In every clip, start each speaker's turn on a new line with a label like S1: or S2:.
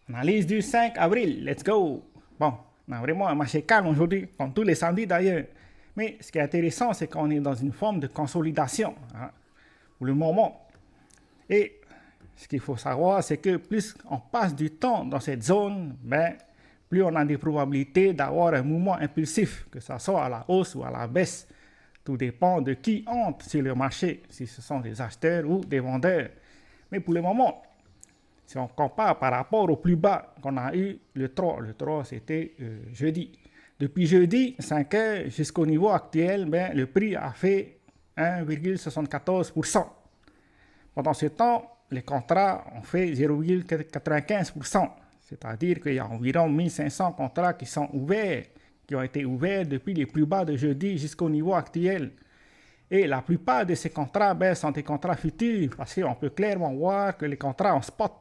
S1: Analyse du 5 avril, let's go. Bon, on a vraiment un marché calme aujourd'hui, comme tous les samedis d'ailleurs. Mais ce qui est intéressant, c'est qu'on est dans une forme de consolidation, hein, pour le moment. Et ce qu'il faut savoir, c'est que plus on passe du temps dans cette zone, ben, plus on a des probabilités d'avoir un mouvement impulsif, que ce soit à la hausse ou à la baisse. Tout dépend de qui entre sur le marché, si ce sont des acheteurs ou des vendeurs. Mais pour le moment, si on compare par rapport au plus bas qu'on a eu le 3 c'était jeudi. Depuis jeudi, 5 heures jusqu'au niveau actuel, ben, le prix a fait 1,74%. Pendant ce temps, les contrats ont fait 0,95%. C'est-à-dire qu'il y a environ 1500 contrats qui sont ouverts, qui ont été ouverts depuis les plus bas de jeudi jusqu'au niveau actuel. Et la plupart de ces contrats ben, sont des contrats futurs, parce qu'on peut clairement voir que les contrats en spot,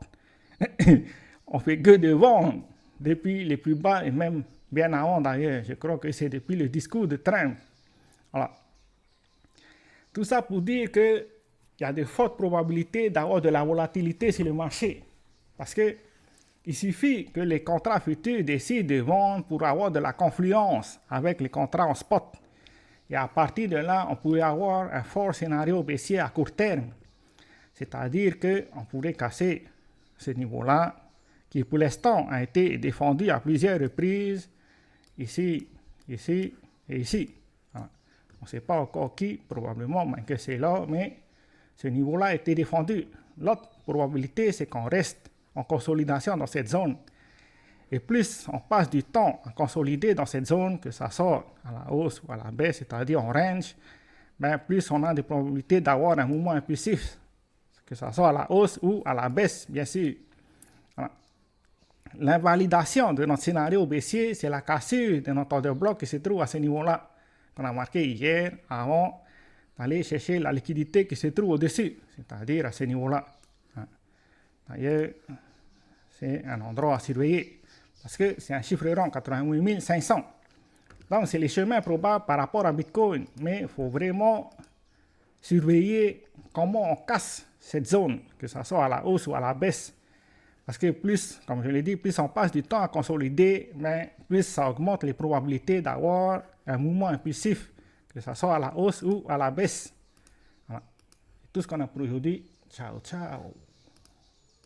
S1: on fait que de vendre depuis les plus bas et même bien avant d'ailleurs. Je crois que c'est depuis le discours de Trump. Voilà. Tout ça pour dire qu'il y a de fortes probabilités d'avoir de la volatilité sur le marché. Parce que il suffit que les contrats futurs décident de vendre pour avoir de la confluence avec les contrats en spot. Et à partir de là, on pourrait avoir un fort scénario baissier à court terme. C'est-à-dire qu'on pourrait casser ce niveau-là, qui pour l'instant a été défendu à plusieurs reprises, ici, ici et ici. Voilà. On ne sait pas encore qui, probablement, que c'est là, mais ce niveau-là a été défendu. L'autre probabilité, c'est qu'on reste en consolidation dans cette zone. Et plus on passe du temps à consolider dans cette zone, que ça sort à la hausse ou à la baisse, c'est-à-dire en range, ben plus on a des probabilités d'avoir un mouvement impulsif, que ça soit à la hausse ou à la baisse, bien sûr. Voilà. L'invalidation de notre scénario baissier, c'est la cassure de notre order bloc qui se trouve à ce niveau-là, qu'on a marqué hier, avant d'aller chercher la liquidité qui se trouve au-dessus, c'est-à-dire à ce niveau-là. D'ailleurs, c'est un endroit à surveiller, parce que c'est un chiffre rond, 88 500. Donc, c'est les chemins probables par rapport à Bitcoin, mais il faut vraiment surveiller comment on casse cette zone, que ce soit à la hausse ou à la baisse. Parce que plus, comme je l'ai dit, plus on passe du temps à consolider, mais plus ça augmente les probabilités d'avoir un mouvement impulsif, que ce soit à la hausse ou à la baisse. Voilà. C'est tout ce qu'on a pour aujourd'hui. Ciao, ciao.